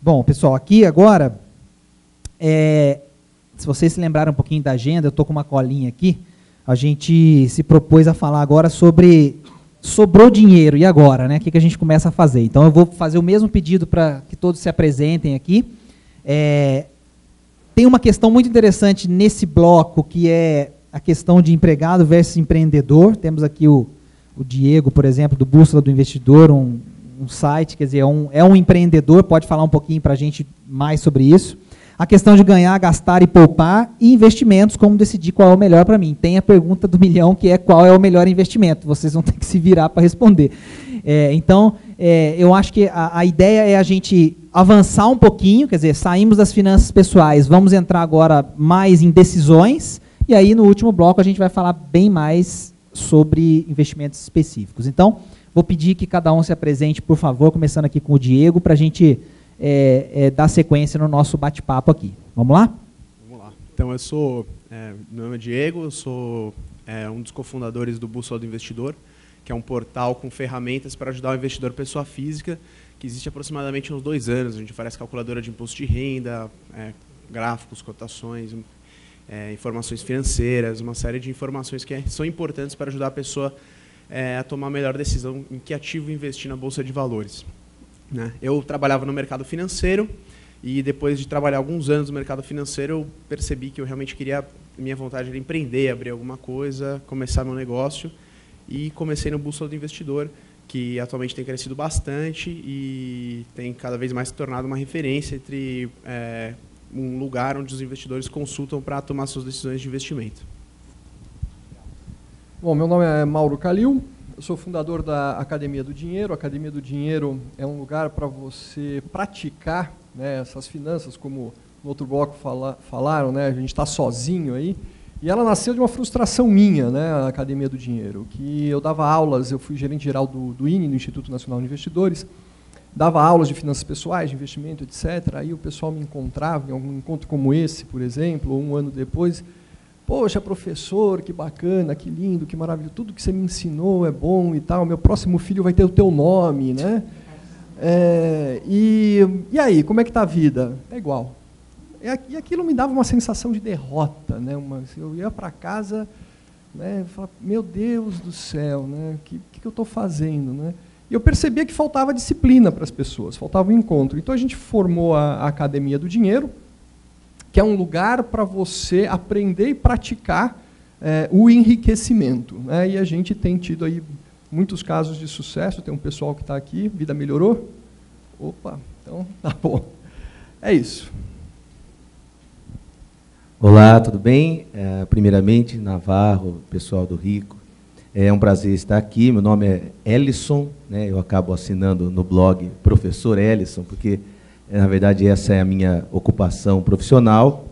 Bom, pessoal, aqui agora, se vocês se lembrarem um pouquinho da agenda, eu estou com uma colinha aqui, a gente se propôs a falar agora sobre sobrou dinheiro, e agora, né? O que a gente começa a fazer? Então, eu vou fazer o mesmo pedido para que todos se apresentem aqui. Tem uma questão muito interessante nesse bloco, que é a questão de empregado versus empreendedor. Temos aqui o Diego, por exemplo, do Bússola do Investidor, um site, quer dizer, é um empreendedor, pode falar um pouquinho para a gente mais sobre isso. A questão de ganhar, gastar e poupar, e investimentos, como decidir qual é o melhor para mim. Tem a pergunta do milhão, que é qual é o melhor investimento. Vocês vão ter que se virar para responder. Então, eu acho que a ideia é a gente avançar um pouquinho, quer dizer, saímos das finanças pessoais, vamos entrar agora mais em decisões, e aí no último bloco a gente vai falar bem mais sobre investimentos específicos. Então, vou pedir que cada um se apresente, por favor, começando aqui com o Diego, para a gente dar sequência no nosso bate-papo aqui. Vamos lá? Vamos lá. Então, meu nome é Diego, eu sou um dos cofundadores do Bússola do Investidor, que é um portal com ferramentas para ajudar o investidor pessoa física, que existe aproximadamente uns 2 anos. A gente oferece calculadora de imposto de renda, gráficos, cotações, informações financeiras, uma série de informações que são importantes para ajudar a pessoa a tomar a melhor decisão em que ativo investir na Bolsa de Valores. Né? Eu trabalhava no mercado financeiro e depois de trabalhar alguns anos no mercado financeiro, eu percebi que eu realmente minha vontade era empreender, abrir alguma coisa, começar meu negócio, e comecei no Bússola do Investidor, que atualmente tem crescido bastante e tem cada vez mais se tornado uma referência entre um lugar onde os investidores consultam para tomar suas decisões de investimento. Bom, meu nome é Mauro Calil, eu sou fundador da Academia do Dinheiro. A Academia do Dinheiro é um lugar para você praticar, né, essas finanças, como no outro bloco falaram, né, a gente está sozinho aí. E ela nasceu de uma frustração minha, né, a Academia do Dinheiro, que eu dava aulas, eu fui gerente geral do INE, do Instituto Nacional de Investidores, dava aulas de finanças pessoais, de investimento, etc. Aí o pessoal me encontrava em algum encontro como esse, por exemplo, ou um ano depois: poxa, professor, que bacana, que lindo, que maravilhoso, tudo que você me ensinou é bom e tal, meu próximo filho vai ter o teu nome, né? E aí, como é que está a vida? É igual. E aquilo me dava uma sensação de derrota, né? Eu ia para casa, né, e falava: meu Deus do céu, né? O que eu estou fazendo, né? E eu percebia que faltava disciplina para as pessoas, faltava um encontro. Então a gente formou a Academia do Dinheiro, que é um lugar para você aprender e praticar o enriquecimento, né? E a gente tem tido aí muitos casos de sucesso. Tem um pessoal que está aqui. Vida melhorou? Opa, então tá bom. É isso. Olá, tudo bem? Primeiramente, Navarro, pessoal do Rico, é um prazer estar aqui. Meu nome é Ellison, né? Eu acabo assinando no blog Professor Ellison, porque, na verdade, essa é a minha ocupação profissional.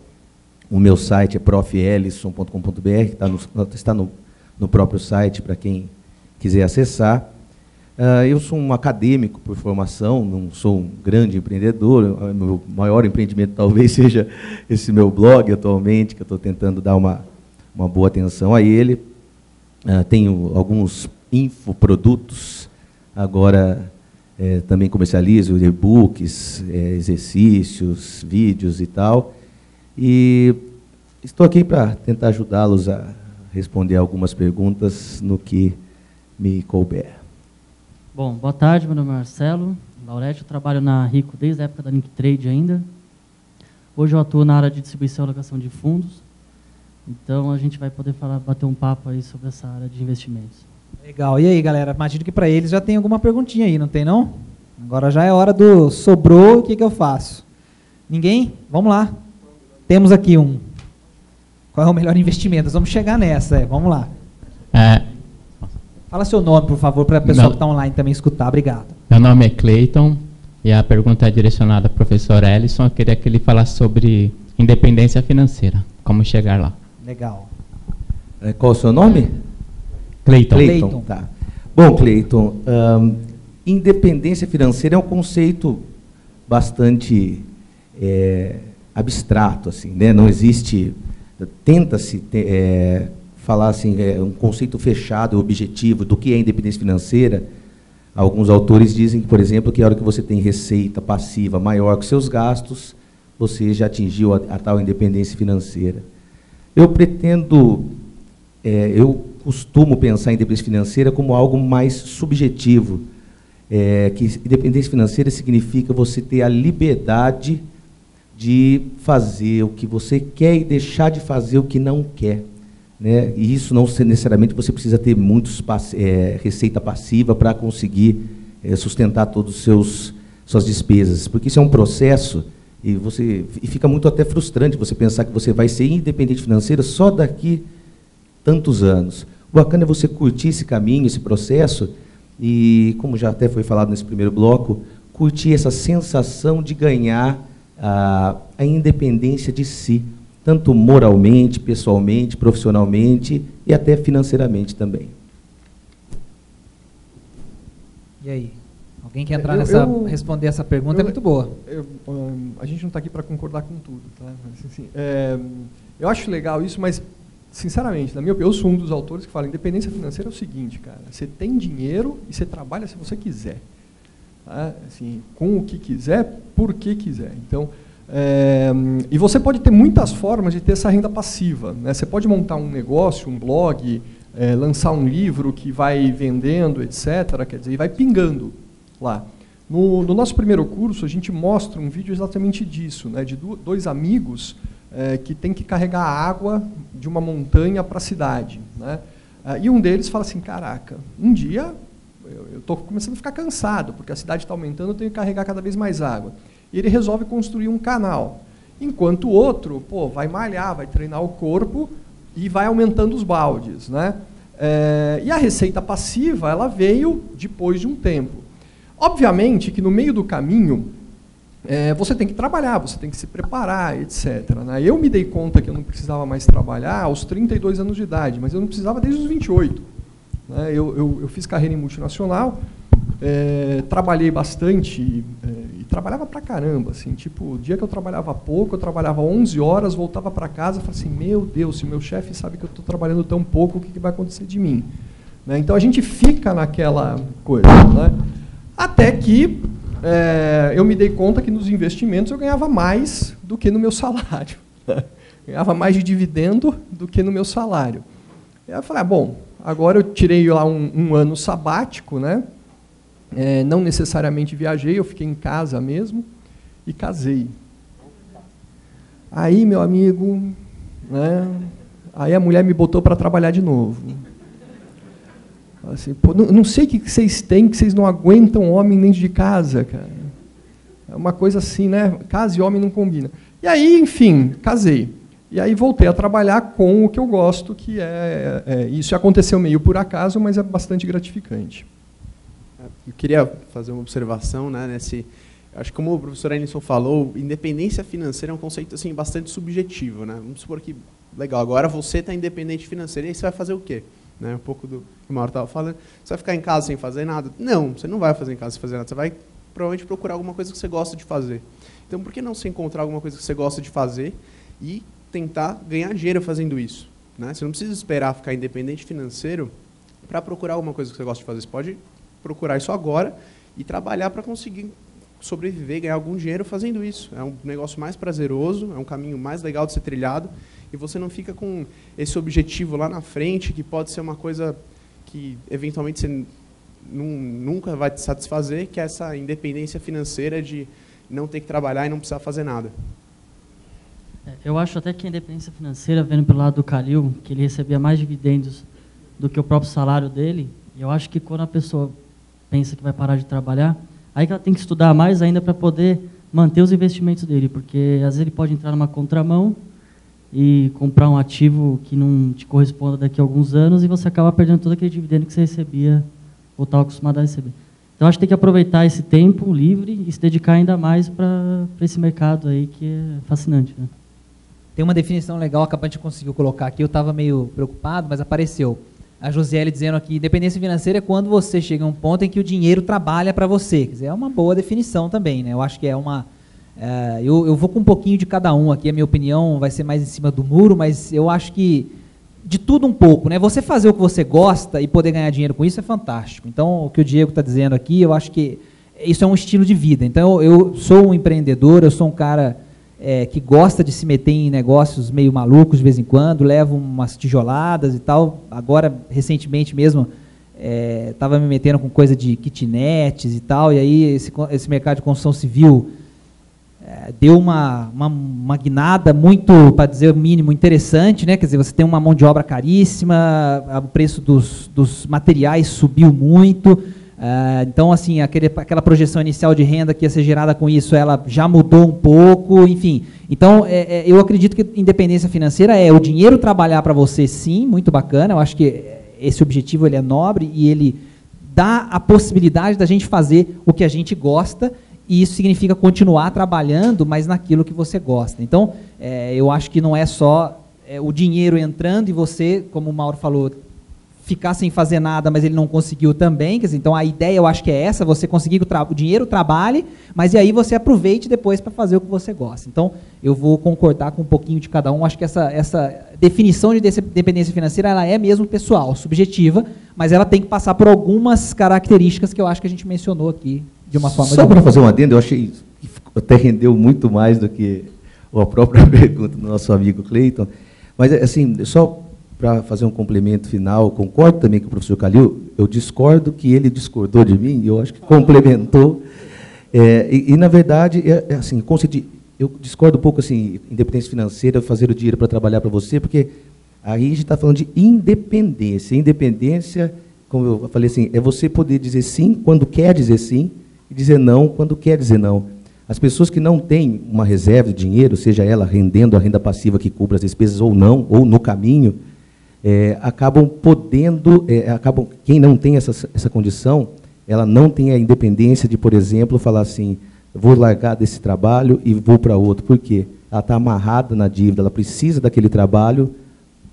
O meu site é profellison.com.br, está no próprio site para quem quiser acessar. Eu sou um acadêmico por formação, não sou um grande empreendedor. O meu maior empreendimento talvez seja esse meu blog atualmente, que eu estou tentando dar uma boa atenção a ele. Tenho alguns infoprodutos, agora também comercializo e-books, exercícios, vídeos e tal. E estou aqui para tentar ajudá-los a responder algumas perguntas no que me couber. Bom, boa tarde, meu nome é Marcelo Laurete, eu trabalho na Rico desde a época da Link Trade ainda. Hoje eu atuo na área de distribuição e alocação de fundos, então a gente vai poder bater um papo aí sobre essa área de investimentos. Legal. E aí, galera, imagino que para eles já tem alguma perguntinha aí, não tem não? Agora já é hora do sobrou, o que eu faço? Ninguém? Vamos lá. Temos aqui um. Qual é o melhor investimento? Nós vamos chegar nessa, vamos lá. Fala seu nome, por favor, para o pessoal que está online também escutar. Obrigado. Meu nome é Cleiton e a pergunta é direcionada ao professor Ellison. Eu queria que ele falasse sobre independência financeira, como chegar lá. Legal. Qual o seu nome? Cleiton. Cleiton. Tá. Bom, Cleiton, independência financeira é um conceito bastante abstrato, assim, né? Não existe, tenta-se falar assim, um conceito fechado, objetivo do que é independência financeira, Alguns autores dizem, por exemplo, que a hora que você tem receita passiva maior que seus gastos, você já atingiu a tal independência financeira. Eu costumo pensar em independência financeira como algo mais subjetivo, que independência financeira significa você ter a liberdade de fazer o que você quer e deixar de fazer o que não quer, né? E isso não necessariamente você precisa ter receita passiva para conseguir sustentar todas suas despesas, porque isso é um processo e fica muito até frustrante você pensar que você vai ser independente financeira só daqui tantos anos. O bacana é você curtir esse caminho, esse processo, e, como já até foi falado nesse primeiro bloco, curtir essa sensação de ganhar a independência de si, tanto moralmente, pessoalmente, profissionalmente e até financeiramente também. E aí? Alguém quer entrar responder essa pergunta? É muito boa. A gente não está aqui para concordar com tudo, tá? Mas, assim, eu acho legal isso, mas, sinceramente, na minha opinião, eu sou um dos autores que fala: independência financeira é o seguinte, cara, você tem dinheiro e você trabalha se você quiser. Tá? Assim, com o que quiser, por que quiser. Então, e você pode ter muitas formas de ter essa renda passiva, né? Você pode montar um negócio, um blog, lançar um livro que vai vendendo, etc., quer dizer, e vai pingando lá. No nosso primeiro curso, a gente mostra um vídeo exatamente disso, né? De dois amigos que tem que carregar água de uma montanha para a cidade, né? E um deles fala assim: caraca, um dia eu estou começando a ficar cansado, porque a cidade está aumentando, eu tenho que carregar cada vez mais água. E ele resolve construir um canal, enquanto o outro vai malhar, vai treinar o corpo e vai aumentando os baldes, né? E a receita passiva, ela veio depois de um tempo. Obviamente que no meio do caminho, você tem que trabalhar, você tem que se preparar, etc., né? Eu me dei conta que eu não precisava mais trabalhar aos 32 anos de idade, mas eu não precisava desde os 28. Né? Eu fiz carreira em multinacional, trabalhei bastante e trabalhava pra caramba. Assim, tipo, o dia que eu trabalhava pouco, eu trabalhava 11 horas, voltava para casa e falava assim: meu Deus, se meu chefe sabe que eu estou trabalhando tão pouco, o que vai acontecer de mim? Né? Então a gente fica naquela coisa, né? Até que eu me dei conta que nos investimentos eu ganhava mais do que no meu salário. Ganhava mais de dividendo do que no meu salário. E aí eu falei: bom, agora eu tirei lá um ano sabático, né? Não necessariamente viajei, eu fiquei em casa mesmo e casei. Aí, meu amigo, né? Aí a mulher me botou para trabalhar de novo. Assim, não sei o que vocês têm, que vocês não aguentam homem dentro de casa, cara. É uma coisa assim, né? Casa e homem não combina. E aí, enfim, casei. E aí voltei a trabalhar com o que eu gosto, que isso aconteceu meio por acaso, mas é bastante gratificante. Eu queria fazer uma observação, né, acho que, como o professor Ellison falou, independência financeira é um conceito assim, bastante subjetivo, né? Vamos supor que, legal, agora você está independente financeiro, e aí você vai fazer o quê? Né, um pouco do que o Mauro estava falando. Você vai ficar em casa sem fazer nada? Não, você não vai fazer em casa sem fazer nada, você vai provavelmente procurar alguma coisa que você gosta de fazer. Então, por que não se encontrar alguma coisa que você gosta de fazer e tentar ganhar dinheiro fazendo isso? Né? Você não precisa esperar ficar independente financeiro para procurar alguma coisa que você gosta de fazer. Você pode procurar isso agora e trabalhar para conseguir sobreviver, ganhar algum dinheiro fazendo isso. É um negócio mais prazeroso, é um caminho mais legal de ser trilhado, e você não fica com esse objetivo lá na frente, que pode ser uma coisa que, eventualmente, você nunca vai te satisfazer, que é essa independência financeira de não ter que trabalhar e não precisar fazer nada. Eu acho até que a independência financeira, vendo pelo lado do Calil, que ele recebia mais dividendos do que o próprio salário dele, eu acho que quando a pessoa pensa que vai parar de trabalhar, aí que ela tem que estudar mais ainda para poder manter os investimentos dele, porque às vezes ele pode entrar numa contramão e comprar um ativo que não te corresponda daqui a alguns anos e você acaba perdendo todo aquele dividendo que você recebia ou estava acostumado a receber. Então, acho que tem que aproveitar esse tempo livre e se dedicar ainda mais para esse mercado aí que é fascinante, né? Tem uma definição legal que a gente conseguiu colocar aqui, eu estava meio preocupado, mas apareceu. A Josiele dizendo aqui: independência financeira é quando você chega a um ponto em que o dinheiro trabalha para você. Quer dizer, é uma boa definição também, né? Eu acho que é uma... eu vou com um pouquinho de cada um aqui, a minha opinião vai ser mais em cima do muro, mas eu acho que de tudo um pouco, né? Você fazer o que você gosta e poder ganhar dinheiro com isso é fantástico. Então, o que o Diego está dizendo aqui, eu acho que isso é um estilo de vida. Então, eu sou um empreendedor, eu sou um cara que gosta de se meter em negócios meio malucos de vez em quando, levo umas tijoladas e tal. Agora, recentemente mesmo, estava me metendo com coisa de kitnets e tal, e aí esse mercado de construção civil deu uma guinada muito, para dizer o mínimo, interessante, né? Quer dizer, você tem uma mão de obra caríssima, o preço dos materiais subiu muito, então, assim, aquela projeção inicial de renda que ia ser gerada com isso, ela já mudou um pouco, enfim. Então, eu acredito que independência financeira o dinheiro trabalhar para você, sim, muito bacana, eu acho que esse objetivo ele é nobre e ele dá a possibilidade da gente fazer o que a gente gosta, e isso significa continuar trabalhando, mas naquilo que você gosta. Então, eu acho que não é só o dinheiro entrando e você, como o Mauro falou, ficar sem fazer nada, mas ele não conseguiu também. Quer dizer, então, a ideia eu acho que é essa, você conseguir que o dinheiro trabalhe, mas e aí você aproveite depois para fazer o que você gosta. Então, eu vou concordar com um pouquinho de cada um. Acho que essa definição de dependência financeira, ela é mesmo pessoal, subjetiva, mas ela tem que passar por algumas características que eu acho que a gente mencionou aqui de uma forma... Só para fazer um adendo, eu achei que até rendeu muito mais do que a própria pergunta do nosso amigo Cleiton, mas, assim, só para fazer um complemento final, concordo também com o professor Calil, eu discordo que ele discordou de mim, eu acho que complementou, na verdade, assim, eu discordo um pouco, assim, independência financeira, fazer o dinheiro para trabalhar para você, porque aí a gente está falando de independência. Independência, como eu falei assim, é você poder dizer sim quando quer dizer sim e dizer não quando quer dizer não. As pessoas que não têm uma reserva de dinheiro, seja ela rendendo a renda passiva que cubra as despesas ou não, ou no caminho, acabam podendo, quem não tem essa condição, ela não tem a independência de, por exemplo, falar assim, vou largar desse trabalho e vou para outro. Por quê? Ela está amarrada na dívida, ela precisa daquele trabalho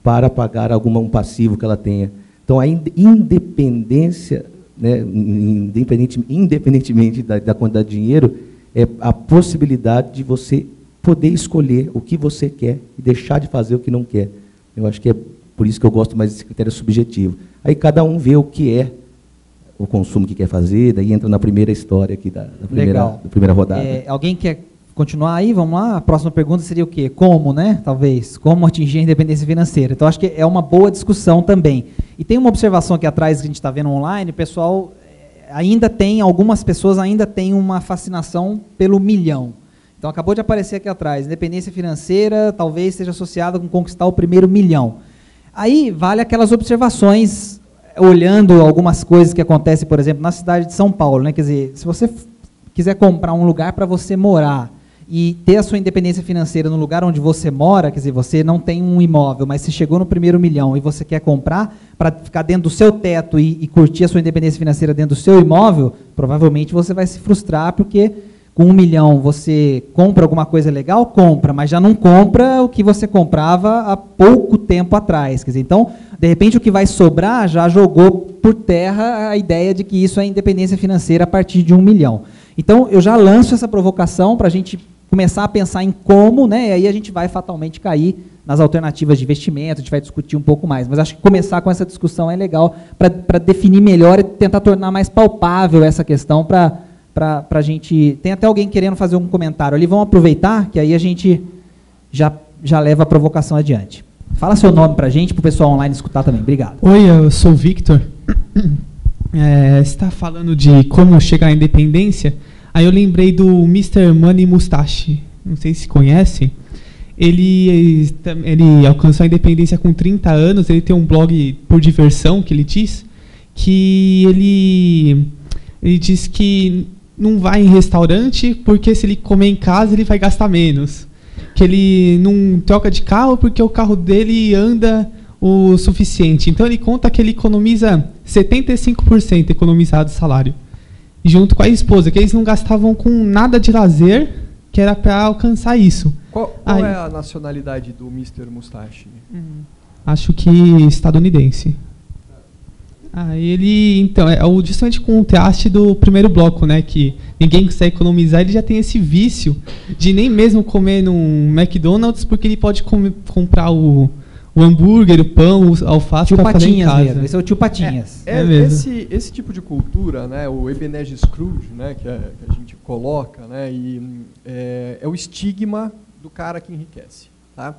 para pagar um passivo que ela tenha. Então, a independência, né, independentemente da quantidade de dinheiro, é a possibilidade de você poder escolher o que você quer e deixar de fazer o que não quer. Eu acho que é por isso que eu gosto mais desse critério subjetivo. Aí cada um vê o que é o consumo que quer fazer, daí entra na primeira história aqui da primeira rodada. Alguém quer continuar aí? Vamos lá? A próxima pergunta seria o quê? Como, né? Talvez. Como atingir a independência financeira? Então, acho que é uma boa discussão também. E tem uma observação aqui atrás que a gente está vendo online, o pessoal algumas pessoas ainda têm uma fascinação pelo milhão. Então, acabou de aparecer aqui atrás, independência financeira talvez seja associada com conquistar o primeiro milhão. Aí vale aquelas observações, olhando algumas coisas que acontecem, por exemplo, na cidade de São Paulo, né? Quer dizer, se você quiser comprar um lugar para você morar e ter a sua independência financeira no lugar onde você mora, quer dizer, você não tem um imóvel, mas você chegou no primeiro milhão e você quer comprar para ficar dentro do seu teto e curtir a sua independência financeira dentro do seu imóvel, provavelmente você vai se frustrar, porque com 1 milhão você compra alguma coisa legal? Compra, mas já não compra o que você comprava há pouco tempo atrás. Quer dizer, então, de repente, o que vai sobrar já jogou por terra a ideia de que isso é independência financeira a partir de 1 milhão. Então, eu já lanço essa provocação para a gente começar a pensar em como, né, e aí a gente vai fatalmente cair nas alternativas de investimento, a gente vai discutir um pouco mais. Mas acho que começar com essa discussão é legal para definir melhor e tentar tornar mais palpável essa questão para a gente... Tem até alguém querendo fazer um comentário ali, vamos aproveitar, que aí a gente já leva a provocação adiante. Fala seu nome para a gente, para o pessoal online escutar também. Obrigado. Oi, eu sou o Victor. Você está falando de como chegar à independência, aí eu lembrei do Mr. Money Mustache, não sei se conhece. Ele alcançou a independência com 30 anos, ele tem um blog por diversão, que ele diz, que ele diz que não vai em restaurante porque se ele comer em casa ele vai gastar menos. Que ele não troca de carro porque o carro dele anda o suficiente. Então ele conta que ele economiza 75% economizado do salário. Junto com a esposa, que eles não gastavam com nada de lazer, que era para alcançar isso. Qual é a nacionalidade do Mr. Mustache? Acho que estadunidense. Então, justamente com o contraste do primeiro bloco, né, que ninguém consegue economizar, ele já tem esse vício de nem mesmo comer num McDonald's, porque ele pode comprar o o hambúrguer, o pão, o alface Tio para fazer em Patinhas casa. mesmo, esse é o tio Patinhas. Mesmo. Esse tipo de cultura, né, o Ebenezer Scrooge, né, que a gente coloca, né, é o estigma do cara que enriquece. Tá?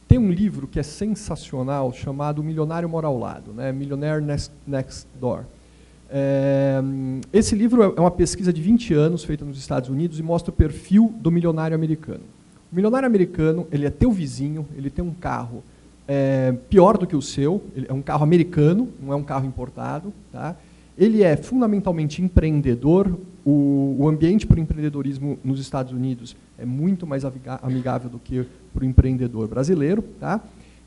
Tem um livro que é sensacional chamado O Milionário Mora ao Lado, né, Millionaire Next Door. Esse livro é uma pesquisa de 20 anos feita nos Estados Unidos e mostra o perfil do milionário americano. O milionário americano, ele é teu vizinho, ele tem um carro pior do que o seu, ele é um carro americano, não é um carro importado. Tá? Ele é fundamentalmente empreendedor, o ambiente para o empreendedorismo nos Estados Unidos é muito mais amigável do que para o empreendedor brasileiro. Tá?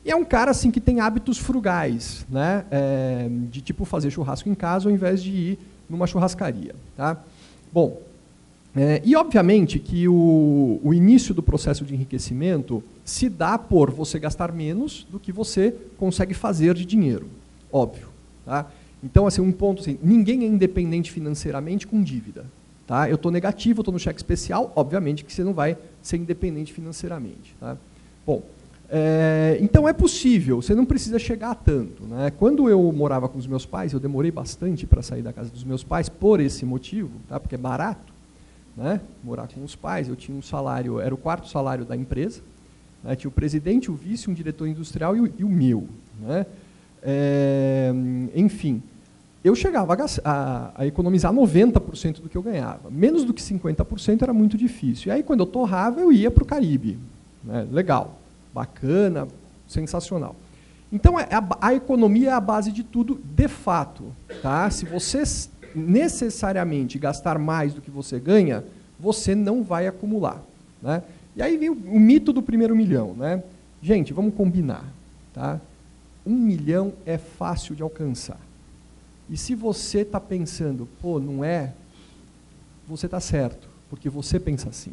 E é um cara assim, que tem hábitos frugais, né? De tipo fazer churrasco em casa ao invés de ir numa churrascaria. Tá? Bom, e obviamente que o início do processo de enriquecimento se dá por você gastar menos do que você consegue fazer de dinheiro, óbvio. Tá? Então, assim, um ponto assim, ninguém é independente financeiramente com dívida. Tá? Eu estou negativo, eu estou no cheque especial, obviamente que você não vai ser independente financeiramente. Tá? Bom, então é possível, você não precisa chegar a tanto. Né? Quando eu morava com os meus pais, eu demorei bastante para sair da casa dos meus pais por esse motivo, tá? Porque é barato, né? Morar com os pais. Eu tinha um salário, era o 4º salário da empresa, né? Tinha o presidente, o vice, um diretor industrial e o meu. Né? Enfim, eu chegava a economizar 90% do que eu ganhava. Menos do que 50% era muito difícil. E aí, quando eu torrava, eu ia para o Caribe. Né? Legal. Bacana, sensacional. Então, a economia é a base de tudo, de fato. Tá? Se você necessariamente gastar mais do que você ganha, você não vai acumular. Né? E aí vem o mito do primeiro milhão. Né? Gente, vamos combinar. Tá? 1 milhão é fácil de alcançar. E se você está pensando, pô, não é, você está certo, porque você pensa assim.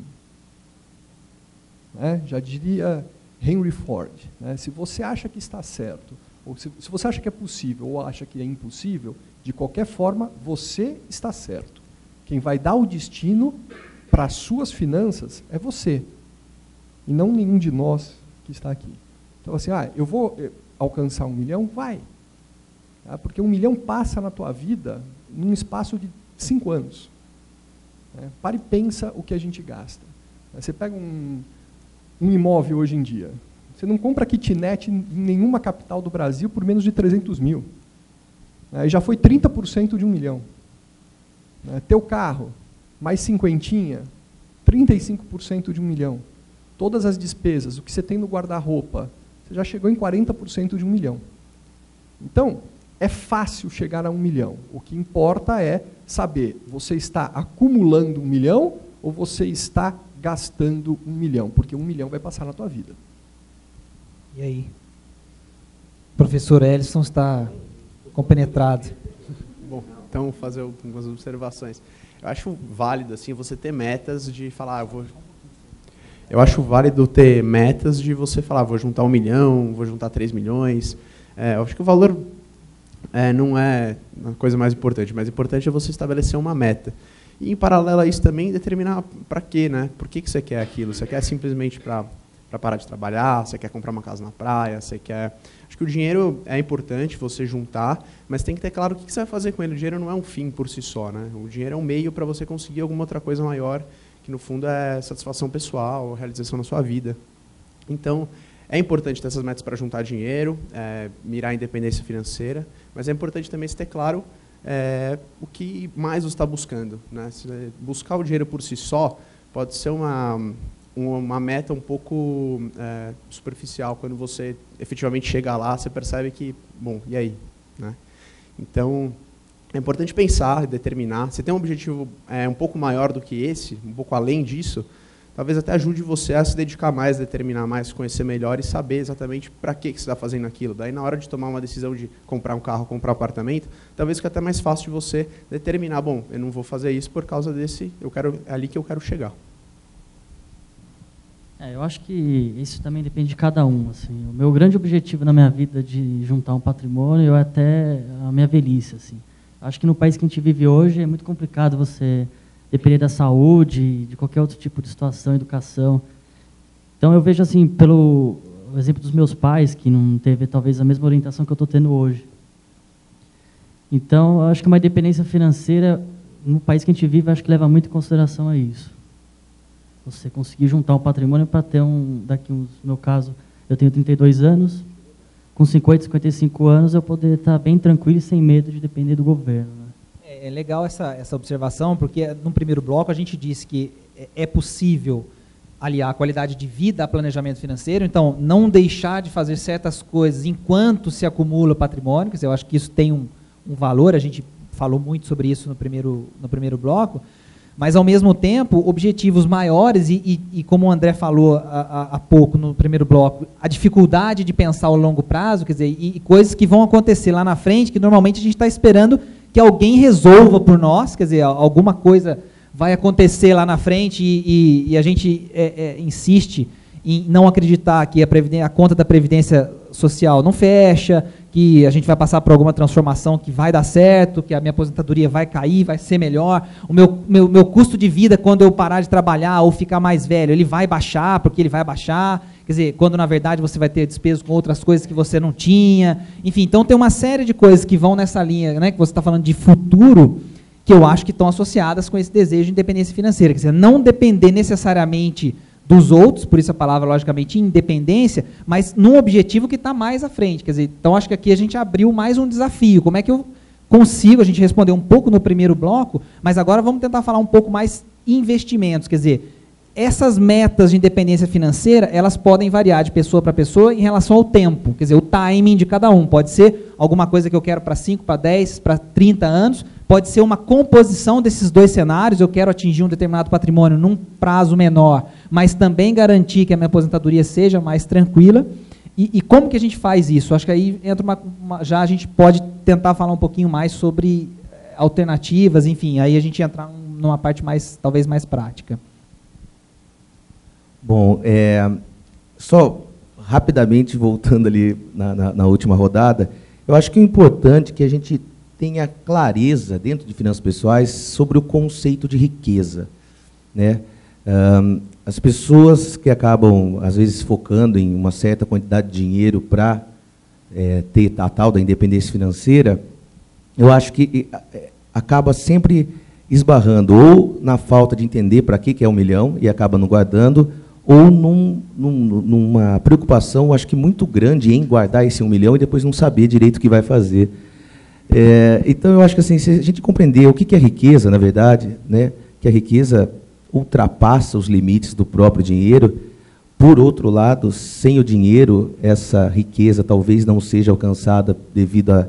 Né? Já diria Henry Ford, né? Se você acha que está certo, ou se você acha que é possível ou acha que é impossível, de qualquer forma, você está certo. Quem vai dar o destino para as suas finanças é você, e não nenhum de nós que está aqui. Então, assim, eu vou alcançar 1 milhão? Vai. Tá? Porque 1 milhão passa na tua vida num espaço de 5 anos. Né? Para e pensa o que a gente gasta. Você pega um imóvel hoje em dia. Você não compra kitnet em nenhuma capital do Brasil por menos de 300 mil. Já foi 30% de 1 milhão. Teu carro, mais 50, 35% de 1 milhão. Todas as despesas, o que você tem no guarda-roupa, você já chegou em 40% de 1 milhão. Então, é fácil chegar a 1 milhão. O que importa é saber, você está acumulando 1 milhão ou você está gastando 1 milhão, porque 1 milhão vai passar na tua vida. E aí? O professor Ellison está compenetrado. Bom, então fazer algumas observações. Eu acho válido assim você ter metas de falar, eu acho válido ter metas de você falar, vou juntar 1 milhão, vou juntar 3 milhões. Eu acho que o valor não é a coisa mais importante. O mais importante é você estabelecer uma meta. E, em paralelo a isso, também determinar para quê, né? Por que você quer aquilo? Você quer simplesmente para parar de trabalhar? Você quer comprar uma casa na praia? Você quer... Acho que o dinheiro é importante você juntar, mas tem que ter claro o que você vai fazer com ele. O dinheiro não é um fim por si só, né? O dinheiro é um meio para você conseguir alguma outra coisa maior, que, no fundo, é satisfação pessoal, realização na sua vida. Então, é importante ter essas metas para juntar dinheiro, mirar a independência financeira, mas é importante também se ter claro o que mais você está buscando. Né? Se buscar o dinheiro por si só pode ser uma meta um pouco superficial. Quando você efetivamente chega lá, você percebe que, bom, e aí? Né? Então, é importante pensar, determinar. Se tem um objetivo um pouco maior do que esse, um pouco além disso, talvez até ajude você a se dedicar mais, determinar mais, conhecer melhor e saber exatamente para que você está fazendo aquilo. Daí, na hora de tomar uma decisão de comprar um carro, comprar um apartamento, talvez fique até mais fácil de você determinar, bom, eu não vou fazer isso por causa desse, é ali que eu quero chegar. Eu acho que isso também depende de cada um. Assim. O meu grande objetivo na minha vida de juntar um patrimônio é até a minha velhice. Assim. Acho que no país que a gente vive hoje é muito complicado você depender da saúde, de qualquer outro tipo de situação, educação. Então eu vejo assim, o exemplo dos meus pais, que não teve talvez a mesma orientação que eu estou tendo hoje. Então, eu acho que uma independência financeira, no país que a gente vive, acho que leva muito em consideração a isso. Você conseguir juntar um patrimônio para ter no meu caso, eu tenho 32 anos, com 50, 55 anos, eu poder estar bem tranquilo e sem medo de depender do governo. Né? É legal essa observação, porque no primeiro bloco a gente disse que é possível aliar a qualidade de vida a planejamento financeiro, então não deixar de fazer certas coisas enquanto se acumula patrimônio, quer dizer, eu acho que isso tem um valor, a gente falou muito sobre isso no primeiro bloco, mas ao mesmo tempo, objetivos maiores e como o André falou há pouco no primeiro bloco, a dificuldade de pensar ao longo prazo, quer dizer, e coisas que vão acontecer lá na frente, que normalmente a gente está esperando que alguém resolva por nós, quer dizer, alguma coisa vai acontecer lá na frente e a gente insiste em não acreditar que a conta da Previdência Social não fecha, que a gente vai passar por alguma transformação que vai dar certo, que a minha aposentadoria vai cair, vai ser melhor, o meu custo de vida quando eu parar de trabalhar ou ficar mais velho, ele vai baixar, porque ele vai baixar, quer dizer, quando na verdade você vai ter despesas com outras coisas que você não tinha, enfim, então tem uma série de coisas que vão nessa linha, né, que você está falando de futuro, que eu acho que estão associadas com esse desejo de independência financeira, quer dizer, não depender necessariamente dos outros, por isso a palavra, logicamente, independência, mas num objetivo que está mais à frente. Quer dizer, então, acho que aqui a gente abriu mais um desafio. Como é que eu consigo, a gente respondeu um pouco no primeiro bloco, mas agora vamos tentar falar um pouco mais investimentos. Quer dizer, essas metas de independência financeira, elas podem variar de pessoa para pessoa em relação ao tempo. Quer dizer, o timing de cada um. Pode ser alguma coisa que eu quero para 5, para 10, para 30 anos, pode ser uma composição desses dois cenários, eu quero atingir um determinado patrimônio num prazo menor, mas também garantir que a minha aposentadoria seja mais tranquila. E como que a gente faz isso? Acho que aí entra já a gente pode tentar falar um pouquinho mais sobre alternativas, enfim, aí a gente entrar numa parte mais, talvez mais prática. Bom, só rapidamente, voltando ali na última rodada, eu acho que o importante é que a gente tenha clareza dentro de finanças pessoais sobre o conceito de riqueza, né? As pessoas que acabam, às vezes, focando em uma certa quantidade de dinheiro para ter a tal da independência financeira, eu acho que acaba sempre esbarrando ou na falta de entender para que é $1 milhão e acaba não guardando, ou numa preocupação, acho que muito grande em guardar esse $1 milhão e depois não saber direito o que vai fazer. Então, eu acho que assim, se a gente compreender o que é riqueza, na verdade, né, que a riqueza ultrapassa os limites do próprio dinheiro, por outro lado, sem o dinheiro, essa riqueza talvez não seja alcançada devido a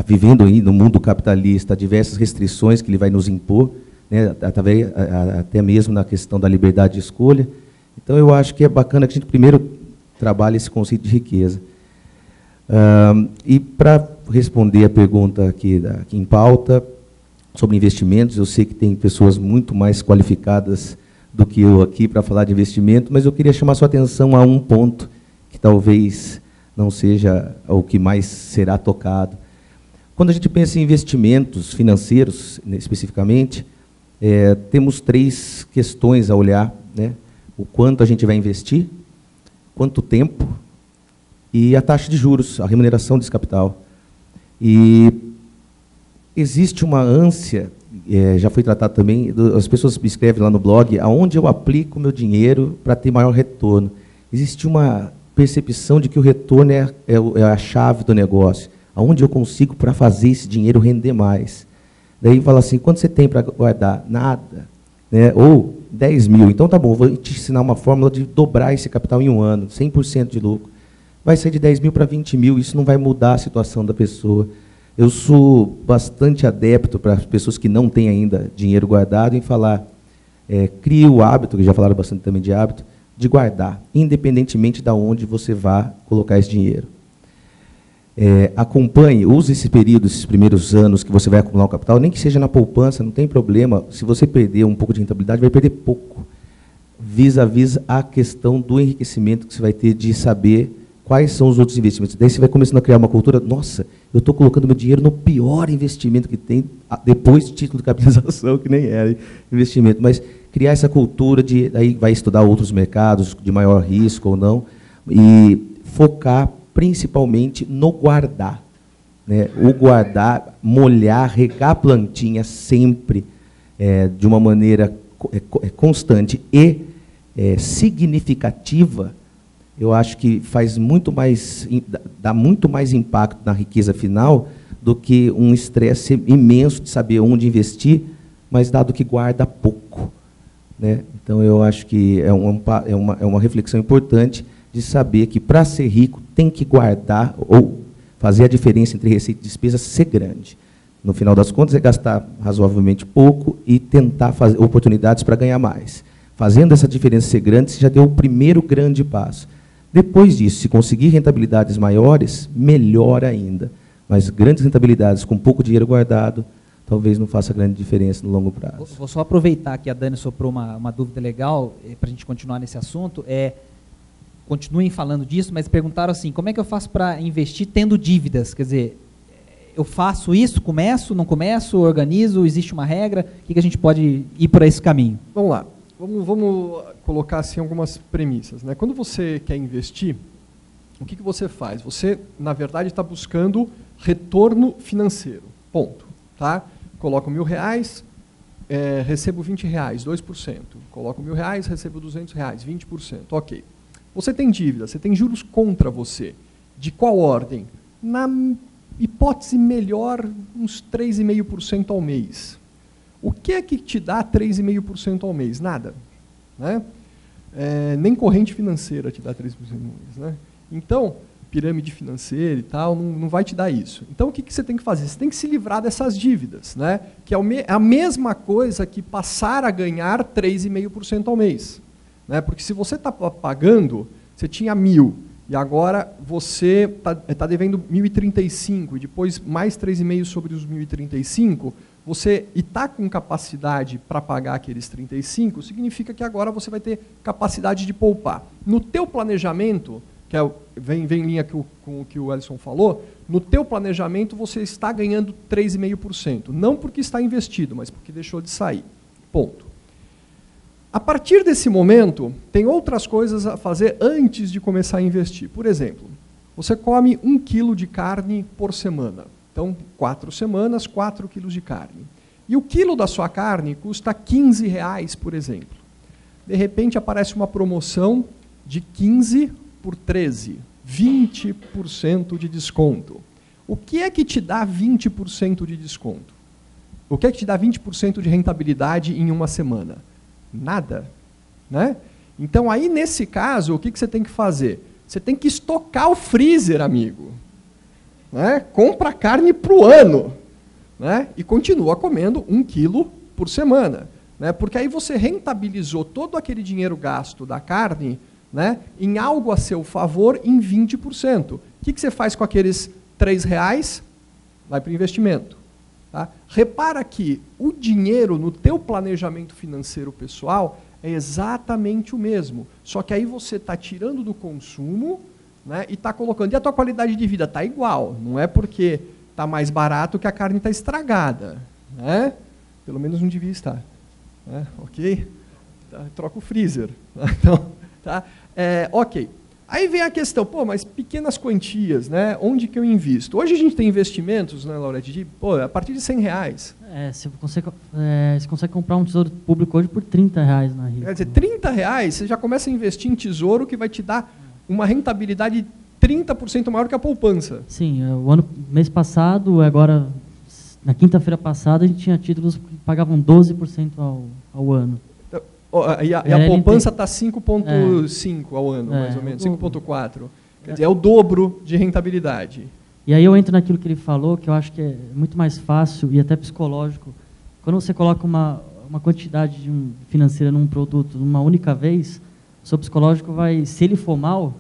vivendo aí no mundo capitalista, a diversas restrições que ele vai nos impor, né, até mesmo na questão da liberdade de escolha. Então, eu acho que é bacana que a gente primeiro trabalhe esse conceito de riqueza. E para responder a pergunta aqui em pauta sobre investimentos, eu sei que tem pessoas muito mais qualificadas do que eu aqui para falar de investimento, mas eu queria chamar sua atenção a um ponto que talvez não seja o que mais será tocado. Quando a gente pensa em investimentos financeiros, especificamente, temos 3 questões a olhar, né? O quanto a gente vai investir, quanto tempo e a taxa de juros, a remuneração desse capital. E existe uma ânsia, já foi tratado também, as pessoas me escrevem lá no blog, aonde eu aplico o meu dinheiro para ter maior retorno. Existe uma percepção de que o retorno é a chave do negócio, aonde eu consigo para fazer esse dinheiro render mais. Daí fala assim, quanto você tem para guardar? Nada. Né? Ou 10 mil. Então tá bom, vou te ensinar uma fórmula de dobrar esse capital em um ano, 100% de lucro. Vai sair de 10 mil para 20 mil, isso não vai mudar a situação da pessoa. Eu sou bastante adepto para as pessoas que não têm ainda dinheiro guardado em falar, crie o hábito, que já falaram bastante também de hábito, de guardar, independentemente de onde você vá colocar esse dinheiro. Acompanhe, use esse período, esses primeiros anos que você vai acumular o capital, nem que seja na poupança, não tem problema. Se você perder um pouco de rentabilidade, vai perder pouco. Vis-a-vis a questão do enriquecimento que você vai ter de saber quais são os outros investimentos. Daí você vai começando a criar uma cultura, nossa, eu estou colocando meu dinheiro no pior investimento que tem, depois do título de capitalização, que nem era investimento. Mas criar essa cultura de, aí vai estudar outros mercados de maior risco ou não, e focar principalmente no guardar, né? O guardar, molhar, regar a plantinha sempre de uma maneira constante e significativa, eu acho que faz muito mais, dá muito mais impacto na riqueza final do que um estresse imenso de saber onde investir, mas dado que guarda pouco, né? Então, eu acho que é uma reflexão importante de saber que, para ser rico, tem que guardar ou fazer a diferença entre receita e despesa ser grande. No final das contas, é gastar razoavelmente pouco e tentar fazer oportunidades para ganhar mais. Fazendo essa diferença ser grande, você já deu o primeiro grande passo. Depois disso, se conseguir rentabilidades maiores, melhor ainda. Mas grandes rentabilidades com pouco dinheiro guardado, talvez não faça grande diferença no longo prazo. Vou só aproveitar que a Dani soprou uma dúvida legal, para a gente continuar nesse assunto. Continuem falando disso, mas perguntaram assim, como é que eu faço para investir tendo dívidas? Quer dizer, eu faço isso, começo, não começo, organizo, existe uma regra? O que a gente pode ir por esse caminho? Vamos lá. Vamos colocar assim algumas premissas, né? Quando você quer investir, o que você faz? Você, na verdade, está buscando retorno financeiro. Ponto. Tá? Coloco R$1.000, recebo R$20, 2%. Coloco R$1.000, recebo R$200, 20%. Ok. Você tem dívida, você tem juros contra você. De qual ordem? Na hipótese melhor, uns 3,5% ao mês. O que é que te dá 3,5% ao mês? Nada. Né? Nem corrente financeira te dá 3% ao mês. Né? Então, pirâmide financeira e tal, não vai te dar isso. Então, o que você tem que fazer? Você tem que se livrar dessas dívidas, né? Que é a mesma coisa que passar a ganhar 3,5% ao mês. Né? Porque se você está pagando, você tinha 1.000, e agora você está devendo 1.035, e depois mais 3,5 sobre os 1.035, você está com capacidade para pagar aqueles 35, significa que agora você vai ter capacidade de poupar. No teu planejamento, que vem em linha com o que o Ellison falou, no teu planejamento você está ganhando 3,5%. Não porque está investido, mas porque deixou de sair. Ponto. A partir desse momento, tem outras coisas a fazer antes de começar a investir. Por exemplo, você come 1 quilo de carne por semana. Então, 4 semanas, 4 quilos de carne. E o quilo da sua carne custa R$15, por exemplo. De repente, aparece uma promoção de 15 por 13, 20% de desconto. O que é que te dá 20% de desconto? O que é que te dá 20% de rentabilidade em uma semana? Nada. Né? Então, aí, nesse caso, o que você tem que fazer? Você tem que estocar o freezer, amigo. Né? Compra carne para o ano. Né? E continua comendo 1 quilo por semana. Né? Porque aí você rentabilizou todo aquele dinheiro gasto da carne, né, em algo a seu favor em 20%. O que você faz com aqueles R$3? Vai para o investimento. Tá? Repara que o dinheiro no teu planejamento financeiro pessoal é exatamente o mesmo. Só que aí você está tirando do consumo, né, e está colocando. E a tua qualidade de vida está igual. Não é porque está mais barato que a carne está estragada. Né? Pelo menos não devia estar. Né? Ok? Tá, troca o freezer. Então, tá? Ok. Aí vem a questão, mas pequenas quantias, né? Onde que eu invisto? Hoje a gente tem investimentos, né, Laurete, a partir de R$100. Você consegue comprar um tesouro público hoje por R$30 na Rico. Quer dizer, R$30, você já começa a investir em tesouro que vai te dar uma rentabilidade 30% maior que a poupança. Sim, mês passado, agora, na quinta-feira passada, a gente tinha títulos que pagavam 12% ao ano. E a poupança está 5,5 ao ano, mais ou menos, 5,4. Quer dizer, é o dobro de rentabilidade. E aí eu entro naquilo que ele falou, que eu acho que é muito mais fácil e até psicológico. Quando você coloca uma quantidade financeira num produto numa única vez, o seu psicológico vai, se ele for mal,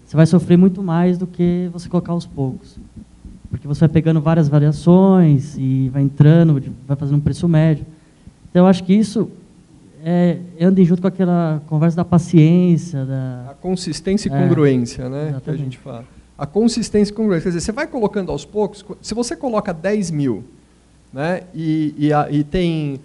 você vai sofrer muito mais do que você colocar aos poucos. Porque você vai pegando várias variações e vai entrando, vai fazendo um preço médio. Então eu acho que isso andem junto com aquela conversa da paciência. A consistência e congruência, né? Exatamente. Que a gente fala. A consistência e congruência. Quer dizer, você vai colocando aos poucos, se você coloca 10 mil, né, e tem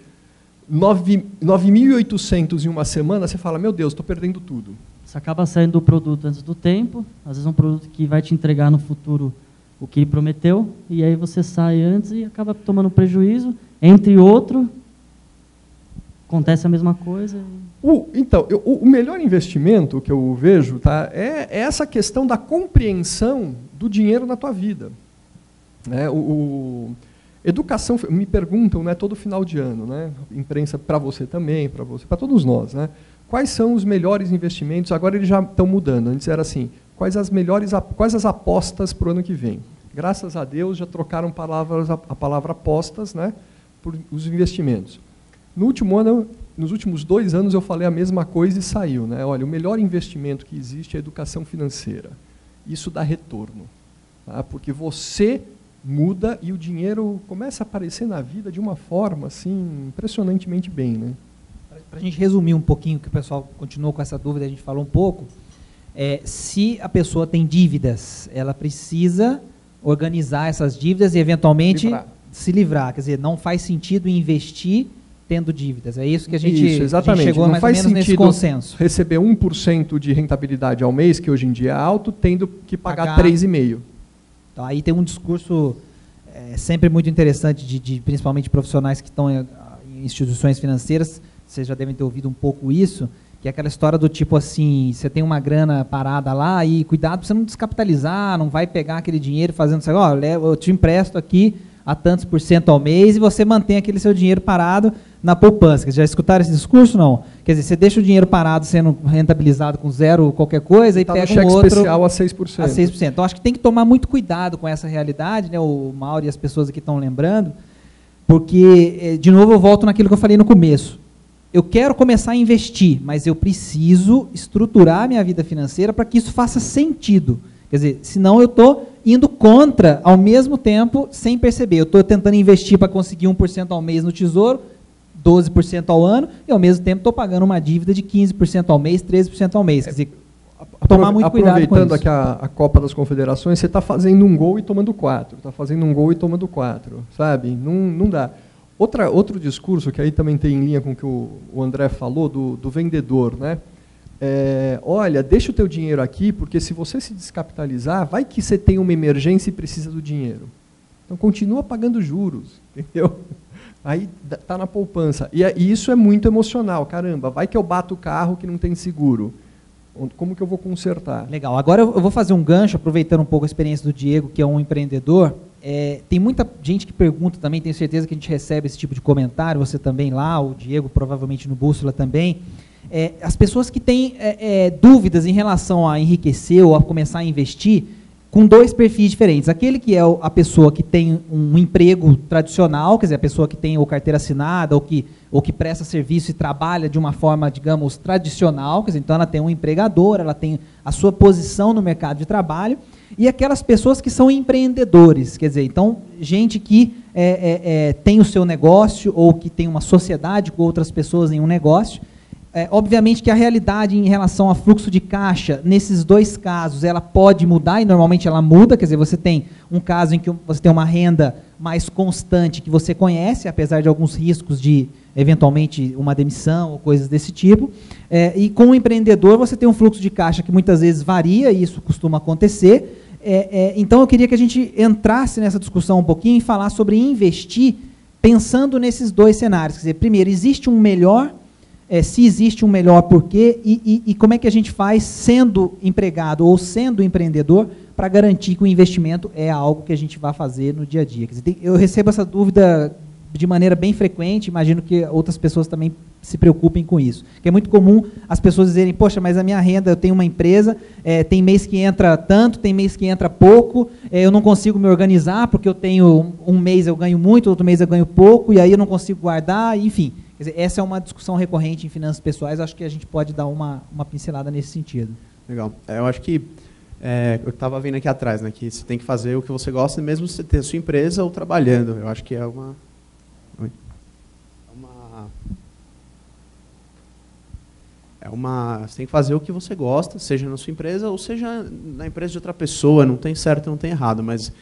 9.800 em uma semana, você fala, meu Deus, estou perdendo tudo. Você acaba saindo do produto antes do tempo, às vezes é um produto que vai te entregar no futuro o que ele prometeu, e aí você sai antes e acaba tomando prejuízo, entre outro, acontece a mesma coisa. Então, o melhor investimento que eu vejo, tá, é essa questão da compreensão do dinheiro na tua vida. Né? Educação, me perguntam, né, todo final de ano, né, imprensa para você também, para todos nós, né, quais são os melhores investimentos? Agora eles já estão mudando. Antes era assim, quais as apostas para o ano que vem? Graças a Deus já trocaram a palavra apostas, né, por os investimentos. No último ano, nos últimos 2 anos eu falei a mesma coisa e saiu, né? Olha, o melhor investimento que existe é a educação financeira. Isso dá retorno, tá? Porque você muda e o dinheiro começa a aparecer na vida de uma forma assim impressionantemente bem, né? Para a gente resumir um pouquinho, que o pessoal continuou com essa dúvida, a gente falou um pouco, se a pessoa tem dívidas, ela precisa organizar essas dívidas e eventualmente se livrar. Quer dizer, não faz sentido investir tendo dívidas. É isso que a gente, exatamente. A gente chegou não mais faz ou menos nesse consenso. Receber 1% de rentabilidade ao mês, que hoje em dia é alto, tendo que pagar 3,5%. Então, aí tem um discurso sempre muito interessante, principalmente profissionais que estão em instituições financeiras, vocês já devem ter ouvido um pouco isso, que é aquela história do tipo assim, você tem uma grana parada lá e cuidado para você não descapitalizar, não vai pegar aquele dinheiro fazendo isso, eu te empresto aqui a tantos % ao mês e você mantém aquele seu dinheiro parado na poupança. Vocês já escutaram esse discurso? Não. Quer dizer, você deixa o dinheiro parado sendo rentabilizado com zero qualquer coisa e pega um outro... especial a 6%. A 6%. Então, acho que tem que tomar muito cuidado com essa realidade, né? O Mauro e as pessoas aqui estão lembrando, porque, de novo, eu volto naquilo que eu falei no começo. Eu quero começar a investir, mas eu preciso estruturar a minha vida financeira para que isso faça sentido. Quer dizer, senão eu estou indo contra ao mesmo tempo, sem perceber. Eu estou tentando investir para conseguir 1% ao mês no Tesouro, 12% ao ano, e ao mesmo tempo estou pagando uma dívida de 15% ao mês, 13% ao mês. Quer dizer, tomar muito cuidado com isso. Aproveitando aqui a Copa das Confederações, você está fazendo um gol e tomando 4. Está fazendo um gol e tomando 4. Sabe? Não dá. Outro discurso, que aí também tem em linha com o que o André falou, do vendedor, né? Olha, deixa o teu dinheiro aqui, porque se você se descapitalizar, vai que você tem uma emergência e precisa do dinheiro. Então, continua pagando juros, entendeu? Aí está na poupança. E isso é muito emocional. Caramba, vai que eu bato o carro que não tem seguro. Como que eu vou consertar? Legal. Agora eu vou fazer um gancho, aproveitando um pouco a experiência do Diego, que é um empreendedor. Tem muita gente que pergunta também, tenho certeza que a gente recebe esse tipo de comentário, você também lá, o Diego provavelmente no Bússola também. As pessoas que têm dúvidas em relação a enriquecer ou a começar a investir, com 2 perfis diferentes. Aquele que é a pessoa que tem um emprego tradicional, quer dizer, a pessoa que tem ou carteira assinada, ou que presta serviço e trabalha de uma forma, digamos, tradicional, quer dizer, então ela tem um empregador, ela tem a sua posição no mercado de trabalho, e aquelas pessoas que são empreendedores, quer dizer, então, gente que tem o seu negócio, ou que tem uma sociedade com outras pessoas em um negócio. Obviamente que a realidade em relação a fluxo de caixa, nesses 2 casos, ela pode mudar, e normalmente ela muda, quer dizer, você tem um caso em que você tem uma renda mais constante que você conhece, apesar de alguns riscos de, eventualmente, uma demissão ou coisas desse tipo, e com o empreendedor você tem um fluxo de caixa que muitas vezes varia, e isso costuma acontecer. Então eu queria que a gente entrasse nessa discussão um pouquinho e falar sobre investir pensando nesses 2 cenários, quer dizer, primeiro, existe um melhor... se existe um melhor porquê e como é que a gente faz sendo empregado ou sendo empreendedor para garantir que o investimento é algo que a gente vai fazer no dia a dia. Quer dizer, eu recebo essa dúvida de maneira bem frequente, imagino que outras pessoas também se preocupem com isso. Que é muito comum as pessoas dizerem, poxa, mas a minha renda, eu tenho uma empresa, tem mês que entra tanto, tem mês que entra pouco, eu não consigo me organizar porque eu tenho um mês eu ganho muito, outro mês eu ganho pouco, e aí eu não consigo guardar, enfim. Quer dizer, essa é uma discussão recorrente em finanças pessoais, acho que a gente pode dar uma pincelada nesse sentido. Legal. Eu acho que, eu estava vendo aqui atrás, né, que você tem que fazer o que você gosta, mesmo você ter a sua empresa ou trabalhando. Eu acho que é você tem que fazer o que você gosta, seja na sua empresa ou seja na empresa de outra pessoa, não tem certo, não tem errado, mas...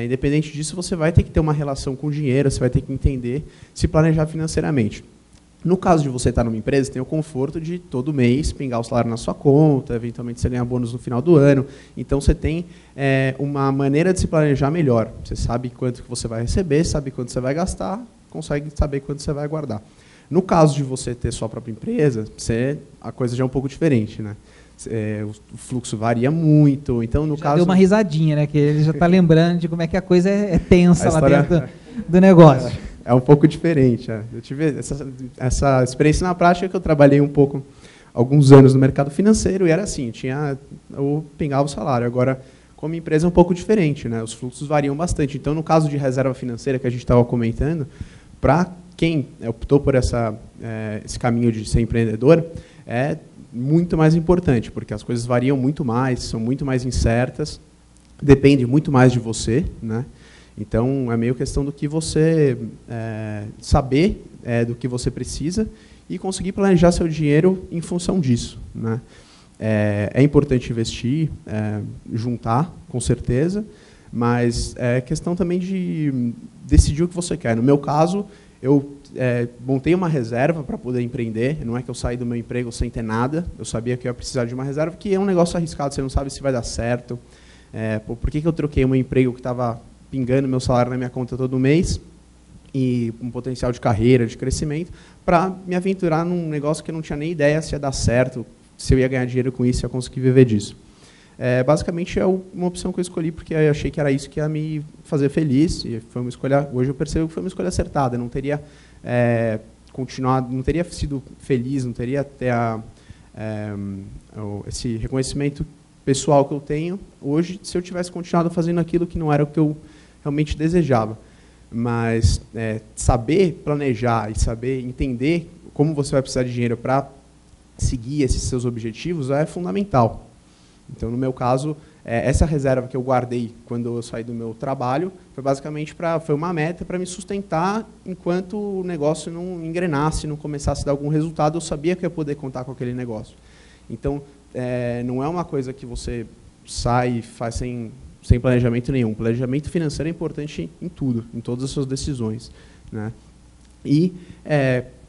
independente disso, você vai ter que ter uma relação com o dinheiro, você vai ter que entender, se planejar financeiramente. No caso de você estar numa empresa, você tem o conforto de todo mês pingar o salário na sua conta, eventualmente você ganha bônus no final do ano. Então você tem uma maneira de se planejar melhor. Você sabe quanto que você vai receber, sabe quanto você vai gastar, consegue saber quanto você vai guardar. No caso de você ter sua própria empresa, a coisa já é um pouco diferente, né? O fluxo varia muito. Então, no caso, deu uma risadinha, né? Que ele já está lembrando de como é que a coisa é tensa lá dentro do negócio. É um pouco diferente. Eu tive essa experiência na prática, que eu trabalhei alguns anos no mercado financeiro, e era assim, eu pingava o salário. Agora, como empresa é um pouco diferente, né? Os fluxos variam bastante. Então, no caso de reserva financeira que a gente estava comentando, para quem optou por esse caminho de ser empreendedor, é muito mais importante, porque as coisas variam muito mais, são muito mais incertas, depende muito mais de você, né? Então, é meio questão do que você saber do que você precisa e conseguir planejar seu dinheiro em função disso, né? É importante investir, juntar, com certeza, mas é questão também de decidir o que você quer. No meu caso, eu montei uma reserva para poder empreender. Não é que eu saí do meu emprego sem ter nada. Eu sabia que eu ia precisar de uma reserva, que é um negócio arriscado, você não sabe se vai dar certo. Por que eu troquei um emprego que estava pingando meu salário na minha conta todo mês, e um potencial de carreira, de crescimento, para me aventurar num negócio que eu não tinha nem ideia se ia dar certo, se eu ia ganhar dinheiro com isso, se eu ia conseguir viver disso. Basicamente, é uma opção que eu escolhi, porque eu achei que era isso que ia me fazer feliz, e foi uma escolha, hoje eu percebo que foi uma escolha acertada. Eu não teria continuado, não teria sido feliz, não teria ter esse reconhecimento pessoal que eu tenho hoje, se eu tivesse continuado fazendo aquilo que não era o que eu realmente desejava. Mas saber planejar e saber entender como você vai precisar de dinheiro para seguir esses seus objetivos é fundamental. Então, no meu caso, essa reserva que eu guardei quando eu saí do meu trabalho foi basicamente foi uma meta para me sustentar enquanto o negócio não engrenasse, não começasse a dar algum resultado. Eu sabia que eu ia poder contar com aquele negócio. Então, não é uma coisa que você sai e faz sem planejamento nenhum. Planejamento financeiro é importante em tudo, em todas as suas decisões, né? E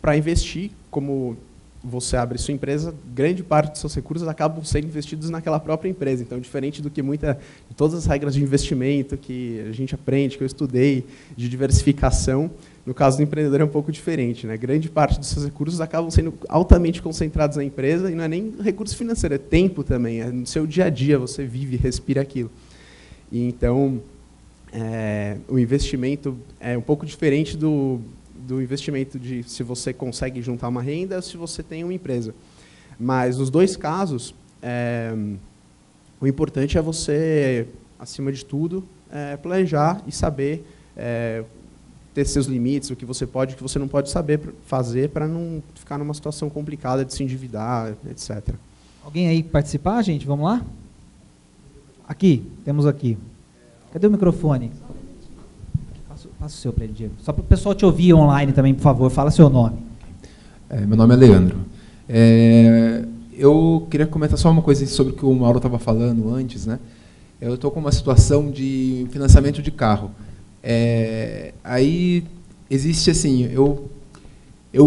para investir, como você abre sua empresa, grande parte dos seus recursos acabam sendo investidos naquela própria empresa. Então, diferente do que de todas as regras de investimento que a gente aprende, que eu estudei, de diversificação, no caso do empreendedor é um pouco diferente, né? Grande parte dos seus recursos acabam sendo altamente concentrados na empresa, e não é nem recurso financeiro, é tempo também, é no seu dia a dia, você vive, respira aquilo. E então, o investimento é um pouco diferente do investimento de se você consegue juntar uma renda ou se você tem uma empresa. Mas, nos dois casos, o importante é você, acima de tudo, planejar e saber ter seus limites, o que você pode e o que você não pode fazer para não ficar numa situação complicada de se endividar, etc. Alguém aí participar, gente? Vamos lá? Aqui, temos aqui. Cadê o microfone? Passa o seu para ele, Diego. Só para o pessoal te ouvir online também, por favor. Fala seu nome. Meu nome é Leandro. Eu queria comentar só uma coisa sobre o que o Mauro estava falando antes, né? Eu estou com uma situação de financiamento de carro. Aí existe assim, eu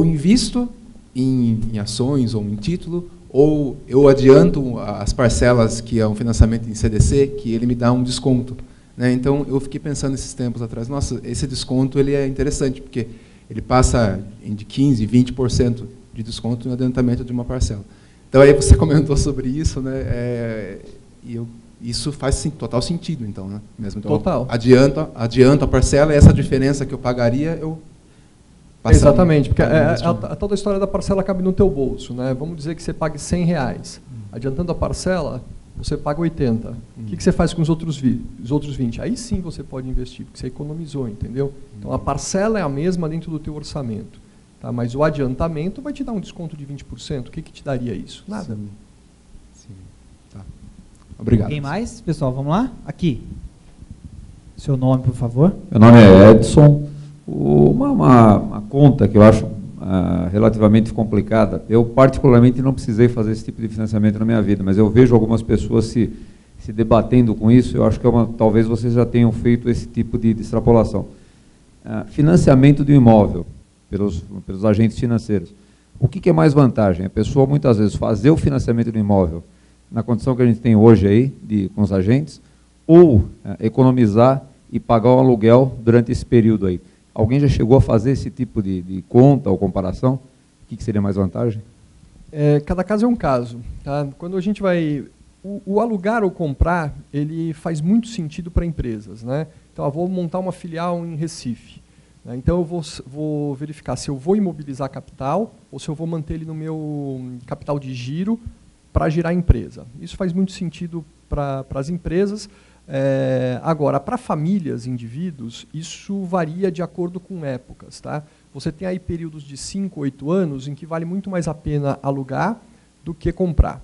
invisto em ações ou em título, ou eu adianto as parcelas, que é um financiamento em CDC, que ele me dá um desconto, né? Então, eu fiquei pensando esses tempos atrás, nossa, esse desconto ele é interessante, porque ele passa de 15%, 20% de desconto no adiantamento de uma parcela. Então, aí você comentou sobre isso, né? Isso faz total sentido, então, né? Mesmo, então, total. Adianto a parcela, e essa diferença que eu pagaria, eu... Exatamente, porque a tal da história da parcela cabe no teu bolso, né? Vamos dizer que você pague R$100. Adiantando a parcela, você paga 80. O que você faz com os outros 20? Aí sim você pode investir, porque você economizou, entendeu? Então, a parcela é a mesma dentro do teu orçamento, tá? Mas o adiantamento vai te dar um desconto de 20%. O que te daria isso? Nada. Sim. Tá. Obrigado. Alguém mais? Pessoal, vamos lá? Aqui. Seu nome, por favor. Meu nome é Edson. Uma conta que eu acho relativamente complicada. Eu, particularmente, não precisei fazer esse tipo de financiamento na minha vida, mas eu vejo algumas pessoas se debatendo com isso. Eu acho que talvez vocês já tenham feito esse tipo de extrapolação. Financiamento de um imóvel. pelos agentes financeiros. O que é mais vantagem? A pessoa, muitas vezes, fazer o financiamento do imóvel na condição que a gente tem hoje aí, com os agentes, ou economizar e pagar o aluguel durante esse período aí. Alguém já chegou a fazer esse tipo de conta ou comparação? O que seria mais vantagem? Cada caso é um caso. Tá? Quando a gente vai... O alugar ou comprar, ele faz muito sentido para empresas. Né? Então, eu vou montar uma filial em Recife. Né? Então, eu vou verificar se eu vou imobilizar capital ou se eu vou manter ele no meu capital de giro para girar a empresa. Isso faz muito sentido para as empresas. Agora, para famílias, indivíduos, isso varia de acordo com épocas. Tá? Você tem aí períodos de 5, 8 anos em que vale muito mais a pena alugar do que comprar.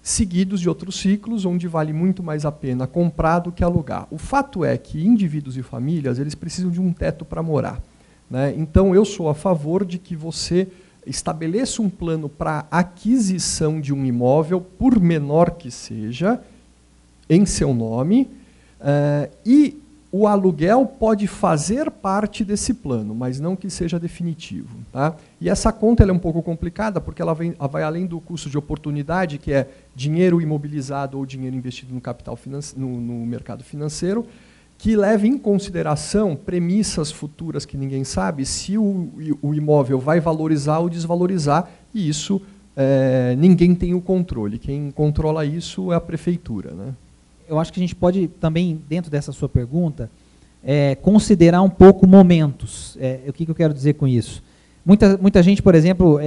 Seguidos de outros ciclos, onde vale muito mais a pena comprar do que alugar. O fato é que indivíduos e famílias, eles precisam de um teto para morar. Né? Então, eu sou a favor de que você estabeleça um plano para aquisição de um imóvel, por menor que seja, em seu nome, e o aluguel pode fazer parte desse plano, mas não que seja definitivo. Tá? E essa conta ela é um pouco complicada, porque ela vai além do custo de oportunidade, que é dinheiro imobilizado ou dinheiro investido no capital no mercado financeiro, que leva em consideração premissas futuras que ninguém sabe, se o imóvel vai valorizar ou desvalorizar, e isso ninguém tem o controle. Quem controla isso é a prefeitura. Né? Eu acho que a gente pode também, dentro dessa sua pergunta, considerar um pouco momentos. O que eu quero dizer com isso? Muita gente, por exemplo,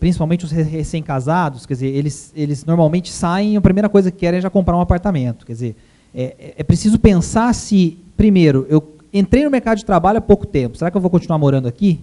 principalmente os recém-casados, quer dizer, eles normalmente saem, a primeira coisa que querem é já comprar um apartamento. Quer dizer, é preciso pensar se, primeiro, eu entrei no mercado de trabalho há pouco tempo, será que eu vou continuar morando aqui?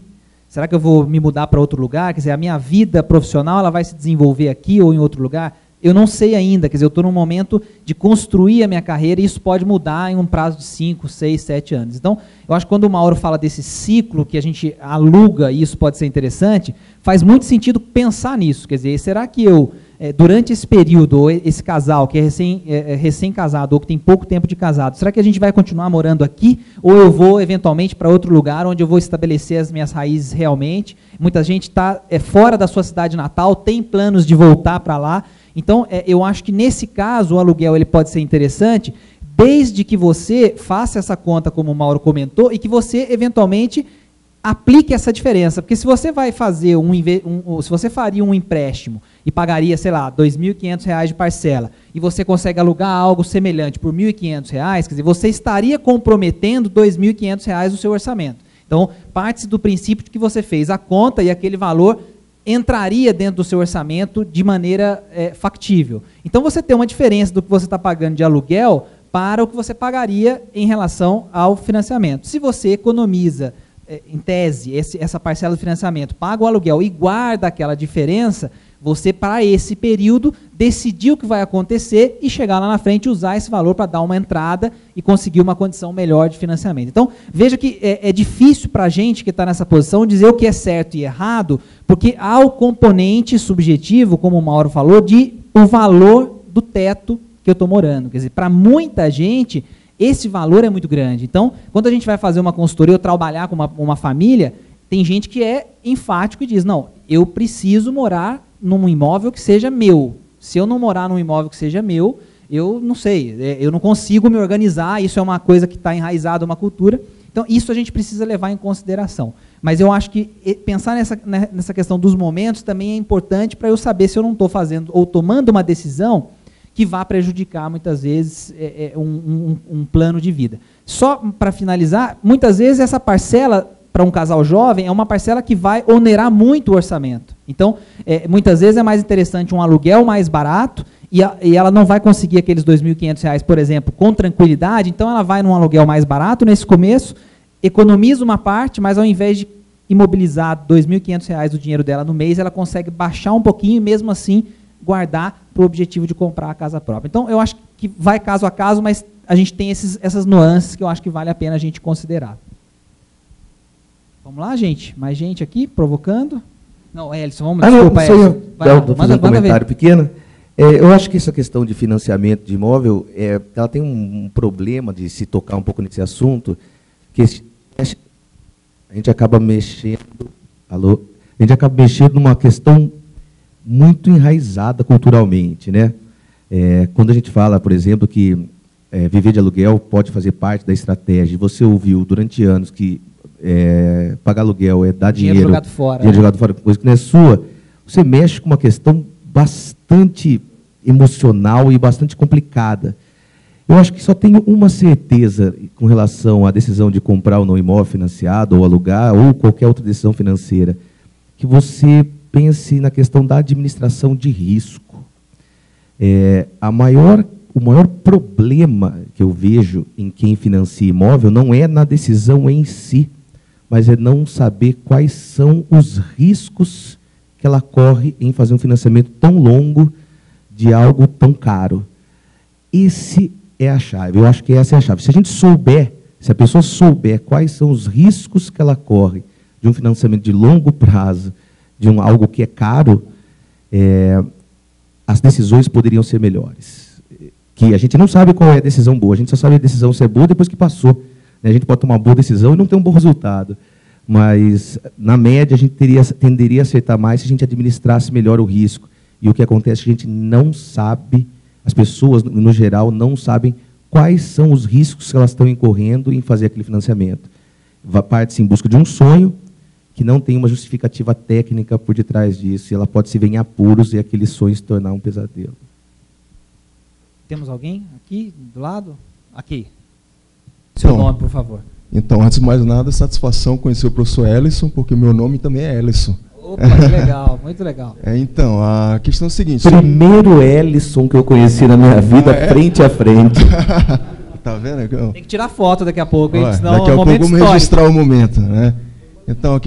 Será que eu vou me mudar para outro lugar? Quer dizer, a minha vida profissional ela vai se desenvolver aqui ou em outro lugar? Eu não sei ainda, quer dizer, eu estou num momento de construir a minha carreira e isso pode mudar em um prazo de 5, 6, 7 anos. Então, eu acho que quando o Mauro fala desse ciclo que a gente aluga e isso pode ser interessante, faz muito sentido pensar nisso. Quer dizer, será que eu, durante esse período, ou esse casal que é recém-casado ou que tem pouco tempo de casado, será que a gente vai continuar morando aqui ou eu vou eventualmente para outro lugar onde eu vou estabelecer as minhas raízes realmente? Muita gente está fora da sua cidade natal, tem planos de voltar para lá. Então, eu acho que nesse caso o aluguel ele pode ser interessante, desde que você faça essa conta, como o Mauro comentou, e que você, eventualmente, aplique essa diferença. Porque se você vai fazer se você faria um empréstimo e pagaria, sei lá, R$ 2.500 de parcela, e você consegue alugar algo semelhante por R$ 1.500, quer dizer, você estaria comprometendo R$ 2.500 do seu orçamento. Então, parte-se do princípio de que você fez a conta e aquele valor entraria dentro do seu orçamento de maneira factível. Então, você tem uma diferença do que você está pagando de aluguel para o que você pagaria em relação ao financiamento. Se você economiza, em tese, essa parcela do financiamento, paga o aluguel e guarda aquela diferença, você, para esse período, decidir o que vai acontecer e chegar lá na frente e usar esse valor para dar uma entrada e conseguir uma condição melhor de financiamento. Então, veja que é difícil para a gente que está nessa posição dizer o que é certo e errado, porque há o componente subjetivo, como o Mauro falou, de o valor do teto que eu estou morando. Quer dizer, para muita gente, esse valor é muito grande. Então, quando a gente vai fazer uma consultoria ou trabalhar com uma família, tem gente que é enfático e diz, não, eu preciso morar num imóvel que seja meu. Se eu não morar num imóvel que seja meu, eu não sei, eu não consigo me organizar, isso é uma coisa que está enraizada, uma cultura. Então, isso a gente precisa levar em consideração. Mas eu acho que pensar nessa questão dos momentos também é importante para eu saber se eu não estou fazendo ou tomando uma decisão que vá prejudicar, muitas vezes, um plano de vida. Só para finalizar, muitas vezes essa parcela, para um casal jovem, é uma parcela que vai onerar muito o orçamento. Então, muitas vezes é mais interessante um aluguel mais barato e ela não vai conseguir aqueles R$ 2.500, por exemplo, com tranquilidade, então ela vai num aluguel mais barato nesse começo, economiza uma parte, mas ao invés de imobilizar R$ 2.500 do dinheiro dela no mês, ela consegue baixar um pouquinho e mesmo assim guardar para o objetivo de comprar a casa própria. Então, eu acho que vai caso a caso, mas a gente tem essas nuances que eu acho que vale a pena a gente considerar. Vamos lá, gente? Mais gente aqui, provocando? Não, Elson, vamos lá. Desculpa, Elson. Vou fazer um comentário pequeno. Eu acho que essa questão de financiamento de imóvel, ela tem um problema de se tocar um pouco nesse assunto, que a gente acaba mexendo Alô? A gente acaba mexendo numa questão muito enraizada culturalmente, né? Quando a gente fala, por exemplo, que viver de aluguel pode fazer parte da estratégia, você ouviu durante anos que pagar aluguel é dar dinheiro jogado fora, dinheiro jogado fora, coisa que não é sua, você mexe com uma questão bastante emocional e bastante complicada. Eu acho que só tenho uma certeza com relação à decisão de comprar ou não imóvel financiado, ou alugar, ou qualquer outra decisão financeira, que você pense na questão da administração de risco. O maior problema que eu vejo em quem financia imóvel não é na decisão em si, mas é não saber quais são os riscos que ela corre em fazer um financiamento tão longo de algo tão caro. Esse é a chave, eu acho que essa é a chave. Se a gente souber, se a pessoa souber quais são os riscos que ela corre de um financiamento de longo prazo, de algo que é caro, as decisões poderiam ser melhores. Que a gente não sabe qual é a decisão boa, a gente só sabe a decisão ser boa depois que passou. A gente pode tomar uma boa decisão e não ter um bom resultado. Mas, na média, a gente tenderia a acertar mais se a gente administrasse melhor o risco. E o que acontece é que a gente não sabe, as pessoas, no geral, não sabem quais são os riscos que elas estão incorrendo em fazer aquele financiamento. Parte-se em busca de um sonho, que não tem uma justificativa técnica por detrás disso, e ela pode se ver em apuros e aquele sonho se tornar um pesadelo. Temos alguém aqui, do lado? Aqui. Seu nome, por favor. Então, antes de mais nada, satisfação conhecer o professor Ellison, porque o meu nome também é Ellison. Opa, que legal, muito legal. Então, a questão é a seguinte... Primeiro Ellison que eu conheci na minha vida, frente a frente. Tá vendo? Tem que tirar foto daqui a pouco, hein? Senão daqui a pouco vamos histórico. registrar o momento, né? Então, a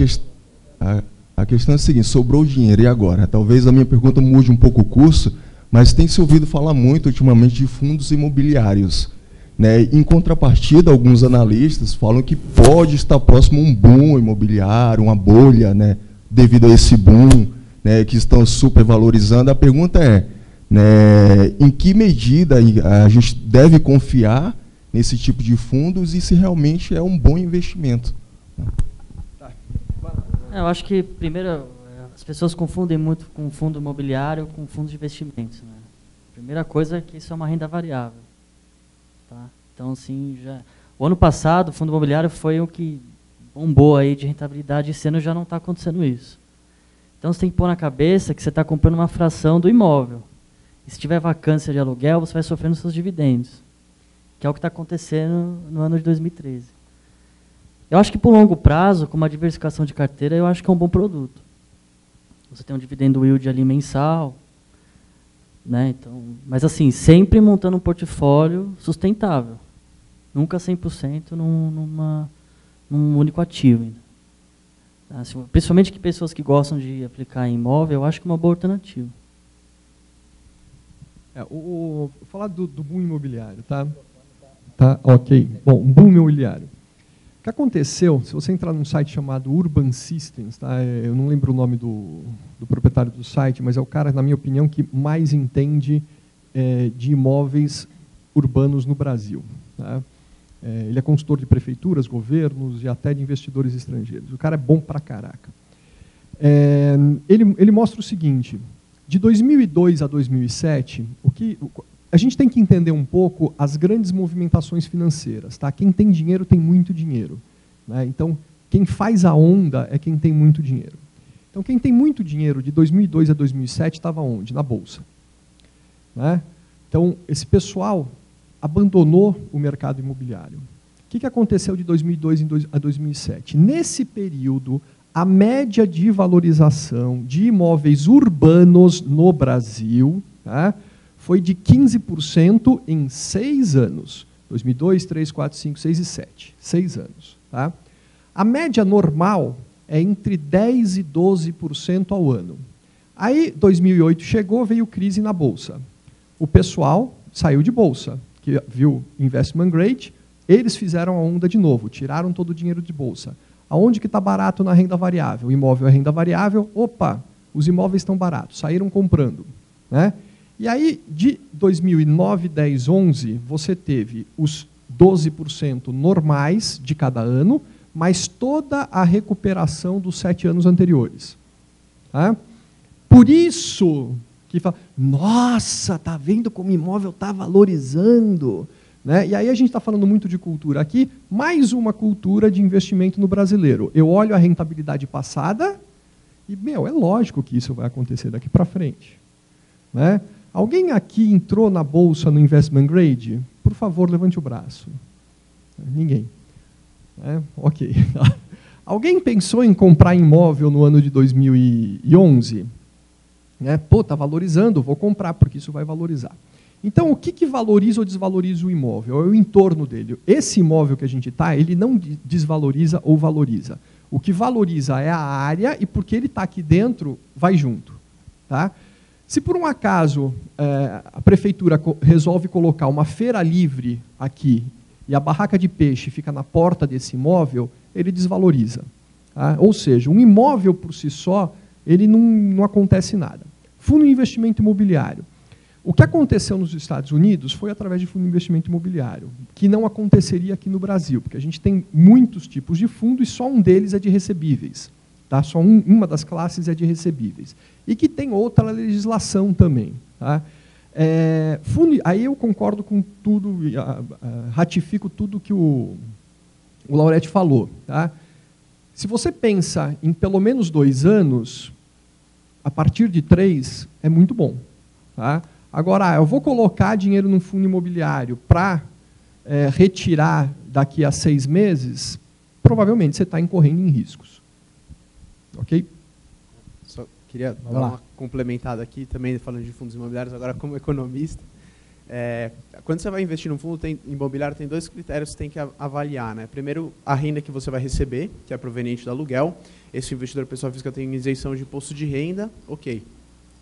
questão é a seguinte, sobrou o dinheiro, e agora? Talvez a minha pergunta mude um pouco o curso, mas tem se ouvido falar muito ultimamente de fundos imobiliários. Né? Em contrapartida, alguns analistas falam que pode estar próximo a um boom imobiliário, uma bolha, né? Devido a esse boom, né? Que estão supervalorizando. A pergunta é, né? Em que medida a gente deve confiar nesse tipo de fundos e se realmente é um bom investimento? Eu acho que, primeiro, as pessoas confundem muito com fundo imobiliário com fundo de investimentos. Né? Primeira coisa é que isso é uma renda variável. Tá? Então, assim, o ano passado, o fundo imobiliário foi o que bombou aí de rentabilidade, esse ano já não está acontecendo isso. Então, você tem que pôr na cabeça que você está comprando uma fração do imóvel. E se tiver vacância de aluguel, você vai sofrendo seus dividendos, que é o que está acontecendo no ano de 2013. Eu acho que, por longo prazo, com uma diversificação de carteira, eu acho que é um bom produto. Você tem um dividendo yield ali mensal, né? Então, mas assim, sempre montando um portfólio sustentável. Nunca 100% num único ativo. Tá? Principalmente que pessoas que gostam de aplicar em imóvel, eu acho que é uma boa alternativa. Vou falar do boom imobiliário, tá? Tá, ok. Bom, boom imobiliário. O que aconteceu, se você entrar num site chamado Urban Systems, tá? Eu não lembro o nome do proprietário do site, mas é o cara, na minha opinião, que mais entende de imóveis urbanos no Brasil. Tá? Ele é consultor de prefeituras, governos e até de investidores estrangeiros. O cara é bom pra caraca. Ele mostra o seguinte, de 2002 a 2007, a gente tem que entender um pouco as grandes movimentações financeiras. Tá? Quem tem dinheiro tem muito dinheiro. Né? Então, quem faz a onda é quem tem muito dinheiro. Então, quem tem muito dinheiro de 2002 a 2007 estava onde? Na Bolsa. Né? Então, esse pessoal abandonou o mercado imobiliário. O que aconteceu de 2002 a 2007? Nesse período, a média de valorização de imóveis urbanos no Brasil, tá? Foi de 15% em 6 anos. 2002, 3, 4, 5, 6 e 7. 6 anos. Tá? A média normal é entre 10% e 12% ao ano. Aí, 2008 chegou, veio crise na Bolsa. O pessoal saiu de Bolsa, que viu investment grade, eles fizeram a onda de novo, tiraram todo o dinheiro de Bolsa. Aonde que está barato na renda variável? O imóvel é renda variável, opa, os imóveis estão baratos, saíram comprando. Né? E aí, de 2009, 10, 11, você teve os 12% normais de cada ano, mais toda a recuperação dos 7 anos anteriores. Tá? Por isso que fala, nossa, tá vendo como o imóvel está valorizando? Né? E aí a gente está falando muito de cultura aqui, mais uma cultura de investimento no brasileiro. Eu olho a rentabilidade passada e, é lógico que isso vai acontecer daqui para frente. Né? Alguém aqui entrou na bolsa no investment grade? Por favor, levante o braço. Ninguém. Ok. Alguém pensou em comprar imóvel no ano de 2011? Pô, está valorizando, vou comprar, porque isso vai valorizar. Então, o que valoriza ou desvaloriza o imóvel? É o entorno dele. Esse imóvel que a gente está, ele não desvaloriza ou valoriza. O que valoriza é a área e porque ele está aqui dentro, vai junto. Tá? Se por um acaso a prefeitura resolve colocar uma feira livre aqui e a barraca de peixe fica na porta desse imóvel, ele desvaloriza. Tá? Ou seja, um imóvel por si só, ele não acontece nada. Fundo de investimento imobiliário. O que aconteceu nos Estados Unidos foi através de fundo de investimento imobiliário, que não aconteceria aqui no Brasil, porque a gente tem muitos tipos de fundo e só um deles é de recebíveis. Tá? Só uma das classes é de recebíveis. E que tem outra legislação também. Tá? Aí eu concordo com tudo, ratifico tudo que o Lauretti falou. Tá? Se você pensa em pelo menos 2 anos, a partir de 3 é muito bom. Tá? Agora, eu vou colocar dinheiro num fundo imobiliário para retirar daqui a 6 meses, provavelmente você está incorrendo em riscos. Ok? Só queria dar uma complementada aqui, também falando de fundos imobiliários, agora como economista. Quando você vai investir num fundo imobiliário, tem 2 critérios que você tem que avaliar. Né? Primeiro, a renda que você vai receber, que é proveniente do aluguel. Esse investidor pessoa física tem isenção de imposto de renda, ok.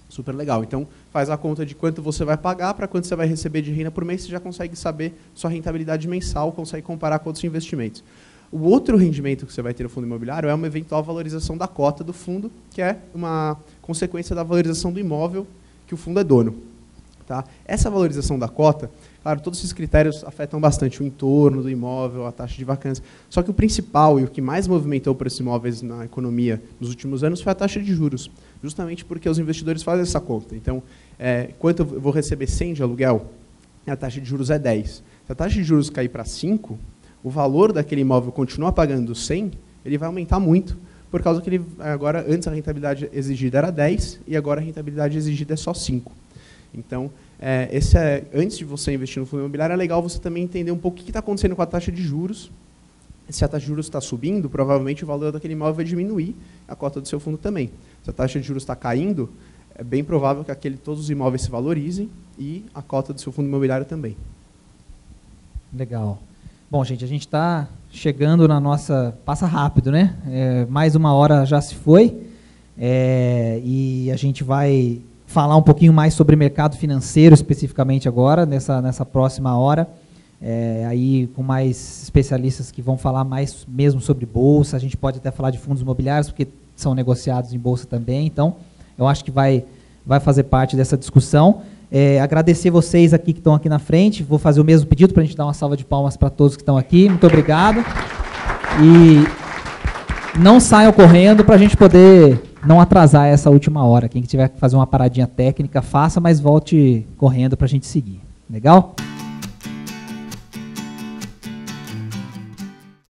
Super legal. Então, faz a conta de quanto você vai pagar para quanto você vai receber de renda por mês, você já consegue saber sua rentabilidade mensal, consegue comparar com outros investimentos. O outro rendimento que você vai ter no fundo imobiliário é uma eventual valorização da cota do fundo, que é uma consequência da valorização do imóvel que o fundo é dono. Tá? Essa valorização da cota, claro, todos esses critérios afetam bastante o entorno do imóvel, a taxa de vacância. Só que o principal e o que mais movimentou preços imóveis na economia nos últimos anos foi a taxa de juros, justamente porque os investidores fazem essa conta. Então, quanto eu vou receber 100 de aluguel, a taxa de juros é 10. Se a taxa de juros cair para 5, o valor daquele imóvel continua pagando 100, ele vai aumentar muito, por causa que ele, agora, antes a rentabilidade exigida era 10 e agora a rentabilidade exigida é só 5. Então, antes de você investir no fundo imobiliário, é legal você também entender um pouco o que está acontecendo com a taxa de juros. Se a taxa de juros está subindo, provavelmente o valor daquele imóvel vai diminuir, a cota do seu fundo também. Se a taxa de juros está caindo, é bem provável que todos os imóveis se valorizem e a cota do seu fundo imobiliário também. Legal. Bom, gente, a gente está chegando na nossa... Passa rápido, né? Mais 1 hora já se foi. E a gente vai falar um pouquinho mais sobre mercado financeiro, especificamente agora, nessa próxima hora. Aí com mais especialistas que vão falar mais mesmo sobre bolsa. A gente pode até falar de fundos imobiliários, porque são negociados em bolsa também. Então, eu acho que vai fazer parte dessa discussão. Agradecer vocês aqui que estão aqui na frente. Vou fazer o mesmo pedido para a gente dar uma salva de palmas para todos que estão aqui. Muito obrigado. E não saiam correndo para a gente poder não atrasar essa última hora. Quem tiver que fazer uma paradinha técnica, faça, mas volte correndo para a gente seguir. Legal?